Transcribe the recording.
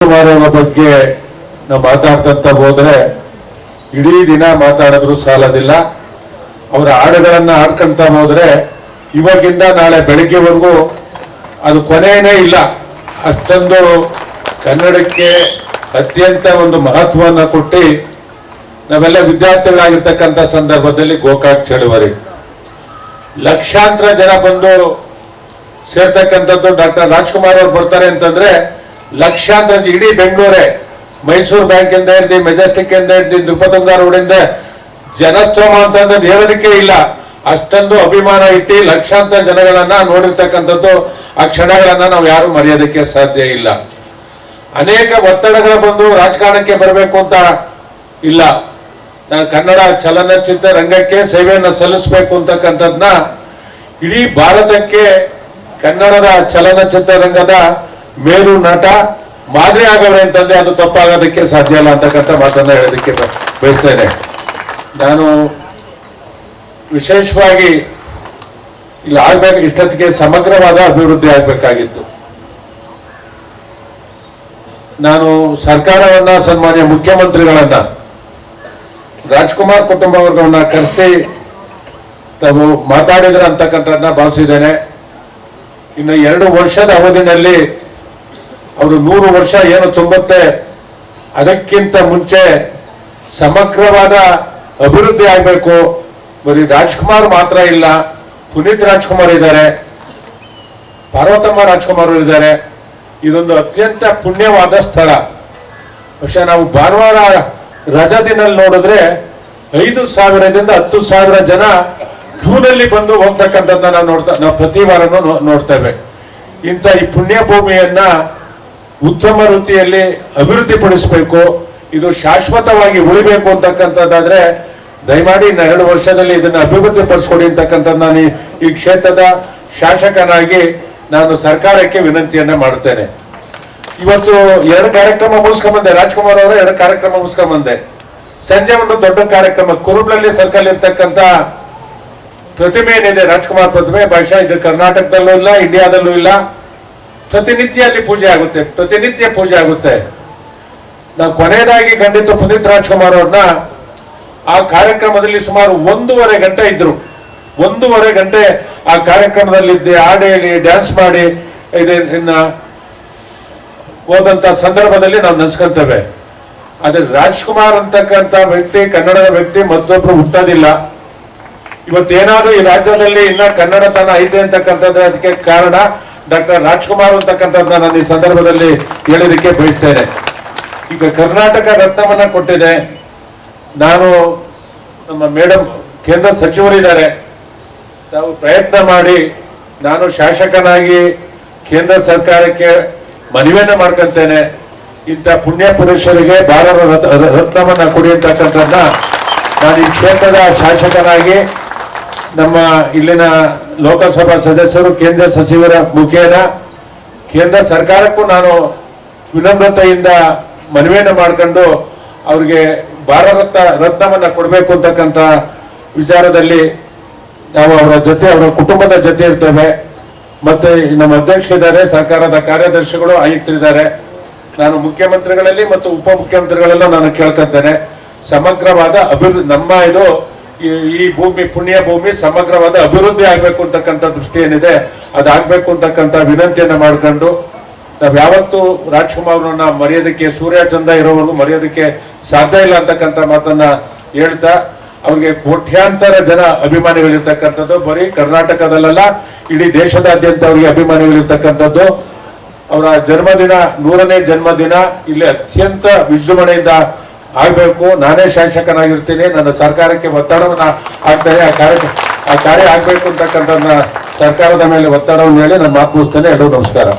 ಅವರ ಬಗ್ಗೆ ನಾವು ಮಾತಾಡ್ತಂತ ಹೋದ್ರೆ ಇಡೀ ದಿನ ಮಾತಾಡಿದ್ರು ಸಾಲದಿಲ್ಲ. ಅವರ ಹಾಡುಗಳನ್ನ ಹಾಡ್ಕೊಂತ ಹೋದ್ರೆ ಇವಾಗಿಂದ ನಾಳೆ ಬೆಳಿಗ್ಗೆವರೆಗೂ ಅದು ಕೊನೆಯೇ ಇಲ್ಲ. ಅಷ್ಟೊಂದು ಕನ್ನಡಕ್ಕೆ ಅತ್ಯಂತ ಒಂದು ಮಹತ್ವವನ್ನು ಕೊಟ್ಟು ನಾವೆಲ್ಲ ವಿದ್ಯಾರ್ಥಿಗಳಾಗಿರ್ತಕ್ಕಂಥ ಸಂದರ್ಭದಲ್ಲಿ ಗೋಕಾಕ್ ಚಳುವಳಿ ಲಕ್ಷಾಂತರ ಜನ ಬಂದು ಸೇರ್ತಕ್ಕಂಥದ್ದು. ಡಾಕ್ಟರ್ ರಾಜ್ಕುಮಾರ್ ಅವರು ಬರ್ತಾರೆ ಅಂತಂದ್ರೆ ಲಕ್ಷಾಂತರ ಇಡೀ ಬೆಂಗಳೂರೇ, ಮೈಸೂರು ಬ್ಯಾಂಕ್ ಇಂದ ಹಿಡಿದು ಮೆಜೆಸ್ಟಿಕ್ ಇಂದ ಹಿಡಿದು ನೃಪತುಂಗ ರೋಡಿಂದ ಜನಸ್ತೋಮ ಅಂತಂದ್ ಹೇಳೋದಕ್ಕೆ ಇಲ್ಲ. ಅಷ್ಟೊಂದು ಅಭಿಮಾನ ಇಟ್ಟು ಲಕ್ಷಾಂತರ ಜನಗಳನ್ನ ನೋಡಿರ್ತಕ್ಕಂಥದ್ದು. ಆ ಕ್ಷಣಗಳನ್ನ ನಾವು ಯಾರು ಮರೆಯೋದಕ್ಕೆ ಸಾಧ್ಯ ಇಲ್ಲ. ಅನೇಕ ಒತ್ತಡಗಳು ಬಂದು ರಾಜಕಾರಣಕ್ಕೆ ಬರಬೇಕು ಅಂತ ಇಲ್ಲ. ನಾನು ಕನ್ನಡ ಚಲನಚಿತ್ರ ರಂಗಕ್ಕೆ ಸೇವೆಯನ್ನು ಸಲ್ಲಿಸಬೇಕು ಅಂತಕ್ಕಂಥದ್ನ ಇಡೀ ಭಾರತಕ್ಕೆ ಕನ್ನಡದ ಚಲನಚಿತ್ರ ರಂಗದ ಮೇರು ನಟ ಮಾದರಿ ಆಗವ್ರೆ ಅಂತಂದ್ರೆ ಅದು ತಪ್ಪಾಗೋದಕ್ಕೆ ಸಾಧ್ಯ ಇಲ್ಲ ಅಂತಕ್ಕಂಥ ಮಾತನ್ನ ಹೇಳೋದಕ್ಕೆ ಬಯಸ್ತೇನೆ. ನಾನು ವಿಶೇಷವಾಗಿ ಇಲ್ಲಿ ಆಗ್ಬೇಕು, ಇಷ್ಟೊತ್ತಿಗೆ ಸಮಗ್ರವಾದ ಅಭಿವೃದ್ಧಿ ಆಗ್ಬೇಕಾಗಿತ್ತು. ನಾನು ಸರ್ಕಾರವನ್ನ, ಸನ್ಮಾನ್ಯ ಮುಖ್ಯಮಂತ್ರಿಗಳನ್ನ, ರಾಜ್ಕುಮಾರ್ ಕುಟುಂಬ ವರ್ಗವನ್ನ ಕರೆಸಿ ತಾವು ಮಾತಾಡಿದ್ರ ಅಂತಕ್ಕಂಥದ್ದನ್ನ ಭಾವಿಸಿದ್ದೇನೆ. ಇನ್ನು 2 ವರ್ಷದ ಅವಧಿನಲ್ಲಿ ಅವರು 100 ವರ್ಷ ಏನು ತುಂಬುತ್ತೆ, ಅದಕ್ಕಿಂತ ಮುಂಚೆ ಸಮಗ್ರವಾದ ಅಭಿವೃದ್ಧಿ ಆಗಬೇಕು. ಬರೀ ರಾಜ್ಕುಮಾರ್ ಮಾತ್ರ ಇಲ್ಲ, ಪುನೀತ್ ರಾಜ್ಕುಮಾರ್ ಇದ್ದಾರೆ, ಪಾರ್ವತಮ್ಮ ರಾಜ್ಕುಮಾರ್ ಇದ್ದಾರೆ. ಇದೊಂದು ಅತ್ಯಂತ ಪುಣ್ಯವಾದ ಸ್ಥಳ. പക്ഷെ ನಾವು ಭಾನುವಾರ ರಜಾ ದಿನಲ್ಲಿ ನೋಡಿದ್ರೆ 5,000ದಿಂದ 10,000 ಜನ ಕ್ಯೂನಲ್ಲಿ ಬಂದು ಹೋಗ್ತಕ್ಕಂಥದ್ದನ್ನ ನಾವು ಪ್ರತಿ ವಾರನೂ ನೋಡ್ತೇವೆ. ಇಂಥ ಈ ಪುಣ್ಯ ಭೂಮಿಯನ್ನ ಉತ್ತಮ ರೀತಿಯಲ್ಲಿ ಅಭಿವೃದ್ಧಿ ಪಡಿಸಬೇಕು, ಇದು ಶಾಶ್ವತವಾಗಿ ಉಳಿಬೇಕು ಅಂತಕ್ಕಂಥದ್ದಾದ್ರೆ ದಯಮಾಡಿ 2 ವರ್ಷದಲ್ಲಿ ಇದನ್ನ ಅಭಿವೃದ್ಧಿ ಪಡಿಸ್ಕೊಡಿ ಅಂತಕ್ಕಂಥದ್ದು ನಾನು ಈ ಕ್ಷೇತ್ರದ ಶಾಸಕನಾಗಿ ನಾನು ಸರ್ಕಾರಕ್ಕೆ ವಿನಂತಿಯನ್ನ ಮಾಡ್ತೇನೆ. ಇವತ್ತು 2 ಕಾರ್ಯಕ್ರಮ ಮುಗಿಸ್ಕೊಂಬಂದೆ, ರಾಜ್ಕುಮಾರ್ ಅವರು 2 ಕಾರ್ಯಕ್ರಮ ಮುಗಿಸ್ಕೊಂಬಂದೆ. ಸಂಜೆ ಒಂದು ದೊಡ್ಡ ಕಾರ್ಯಕ್ರಮ ಕುರುಬ್ಲಳ್ಳಿ ಸರ್ಕಲ್ ಇರ್ತಕ್ಕಂಥ ಪ್ರತಿಮೆ ಏನಿದೆ, ರಾಜ್ಕುಮಾರ್ ಪ್ರತಿಮೆ, ಬಹುಶಃ ಇದು ಕರ್ನಾಟಕದಲ್ಲೂ ಇಲ್ಲ, ಇಂಡಿಯಾದಲ್ಲೂ ಇಲ್ಲ. ಪ್ರತಿನಿತ್ಯ ಅಲ್ಲಿ ಪೂಜೆ ಆಗುತ್ತೆ, ಪ್ರತಿನಿತ್ಯ ಪೂಜೆ ಆಗುತ್ತೆ. ನಾವು ಕೊನೆಯದಾಗಿ ಖಂಡಿತ ಪುನೀತ್ ರಾಜ್ಕುಮಾರ್ ಅವ್ರನ್ನ ಆ ಕಾರ್ಯಕ್ರಮದಲ್ಲಿ ಸುಮಾರು 1.5 ಗಂಟೆ ಇದ್ರು. 1.5 ಗಂಟೆ ಆ ಕಾರ್ಯಕ್ರಮದಲ್ಲಿ ಹಾಡಿ ಡ್ಯಾನ್ಸ್ ಮಾಡಿ ಇದನ್ನ ಹೋದಂತ ಸಂದರ್ಭದಲ್ಲಿ ನಾವು ನೆನೆಸ್ಕೊಂತೇವೆ. ಆದ್ರೆ ರಾಜ್ಕುಮಾರ್ ಅಂತಕ್ಕಂಥ ವ್ಯಕ್ತಿ, ಕನ್ನಡದ ವ್ಯಕ್ತಿ ಮತ್ತೊಬ್ರು ಹುಟ್ಟೋದಿಲ್ಲ. ಇವತ್ತೇನಾದ್ರೂ ಈ ರಾಜ್ಯದಲ್ಲಿ ಇನ್ನ ಕನ್ನಡತನ ಐತೆ ಅಂತಕ್ಕಂಥದ್ದು ಅದಕ್ಕೆ ಕಾರಣ ಡಾಕ್ಟರ್ ರಾಜ್ಕುಮಾರ್ ಅಂತಕ್ಕಂಥದ್ದನ್ನ ನಾನು ಈ ಸಂದರ್ಭದಲ್ಲಿ ಹೇಳೋದಕ್ಕೆ ಬಯಸ್ತೇನೆ. ಈಗ ಕರ್ನಾಟಕ ರತ್ನವನ್ನ ಕೊಟ್ಟಿದೆ. ನಾನು ನಮ್ಮ ಮೇಡಮ್ ಕೇಂದ್ರ ಸಚಿವರಿದ್ದಾರೆ, ತಾವು ಪ್ರಯತ್ನ ಮಾಡಿ ನಾನು ಶಾಸಕನಾಗಿ ಕೇಂದ್ರ ಸರ್ಕಾರಕ್ಕೆ ಮನವಿಯನ್ನ ಮಾಡ್ಕೊಂತೇನೆ. ಇಂಥ ಪುಣ್ಯ ಪುರುಷರಿಗೆ ಭಾರತ ರತ್ನವನ್ನ ಕೊಡಿ ಅಂತಕ್ಕಂಥದ್ದನ್ನ ನಾನು ಈ ಕ್ಷೇತ್ರದ ಶಾಸಕನಾಗಿ ನಮ್ಮ ಇಲ್ಲಿನ ಲೋಕಸಭಾ ಸದಸ್ಯರು, ಕೇಂದ್ರ ಸಚಿವರ ಮುಖೇನ ಕೇಂದ್ರ ಸರ್ಕಾರಕ್ಕೂ ನಾನು ವಿನಮ್ರತೆಯಿಂದ ಮನವಿಯನ್ನು ಮಾಡ್ಕೊಂಡು ಅವ್ರಿಗೆ ಭಾರತ ರತ್ನವನ್ನ ಕೊಡಬೇಕು ಅಂತಕ್ಕಂಥ ವಿಚಾರದಲ್ಲಿ ನಾವು ಅವರ ಜೊತೆ, ಅವರ ಕುಟುಂಬದ ಜೊತೆ ಇರ್ತೇವೆ. ಮತ್ತೆ ನಮ್ಮ ಅಧ್ಯಕ್ಷರಿದ್ದಾರೆ, ಸರ್ಕಾರದ ಕಾರ್ಯದರ್ಶಿಗಳು, ಆಯುಕ್ತರಿದ್ದಾರೆ. ನಾನು ಮುಖ್ಯಮಂತ್ರಿಗಳಲ್ಲಿ ಮತ್ತು ಉಪಮುಖ್ಯಮಂತ್ರಿಗಳೆಲ್ಲ ನಾನು ಕೇಳ್ಕೊತೇನೆ, ಸಮಗ್ರವಾದ ಅಭಿವೃದ್ಧಿ ನಮ್ಮ ಇದು ಈ ಭೂಮಿ ಪುಣ್ಯ ಭೂಮಿ ಸಮಗ್ರವಾದ ಅಭಿವೃದ್ಧಿ ಆಗ್ಬೇಕು ಅಂತಕ್ಕಂಥ ದೃಷ್ಟಿ ಏನಿದೆ ಅದಾಗಬೇಕು ಅಂತಕ್ಕಂಥ ವಿನಂತಿಯನ್ನ ಮಾಡ್ಕೊಂಡು ನಾವ್ ಯಾವತ್ತೂ ರಾಜ್ಕುಮಾರ್ನ ಮರೆಯೋದಕ್ಕೆ, ಸೂರ್ಯ ಚಂದ್ರ ಇರೋವರೆಗೂ ಮರೆಯೋದಕ್ಕೆ ಸಾಧ್ಯ ಇಲ್ಲ ಅಂತಕ್ಕಂಥ ಮಾತನ್ನ ಹೇಳ್ತಾ, ಅವ್ರಿಗೆ ಕೋಟ್ಯಾಂತರ ಜನ ಅಭಿಮಾನಿಗಳಿರ್ತಕ್ಕಂಥದ್ದು. ಬರೀ ಕರ್ನಾಟಕದಲ್ಲ, ಇಡೀ ದೇಶದಾದ್ಯಂತ ಅವರಿಗೆ ಅಭಿಮಾನಿಗಳಿರ್ತಕ್ಕಂಥದ್ದು. ಅವರ ಜನ್ಮದಿನ 100ನೇ ಜನ್ಮದಿನ ಇಲ್ಲಿ ಅತ್ಯಂತ ವಿಜೃಂಭಣೆಯಿಂದ ಆಗ್ಬೇಕು. ನಾನೇ ಶಾಸಕನಾಗಿರ್ತೀನಿ, ನನ್ನ ಸರ್ಕಾರಕ್ಕೆ ಒತ್ತಡವನ್ನ ಆಗ್ತೇನೆ. ಆ ಕಾರ್ಯ ಆಗ್ಬೇಕು ಅಂತಕ್ಕಂಥ ಸರ್ಕಾರದ ಮೇಲೆ ಒತ್ತಡವನ್ನು ಹೇಳಿ ನಾನು ಮಾತು ಮುಗಿಸ್ತೇನೆ. ಎಲ್ಲರೂ ನಮಸ್ಕಾರ.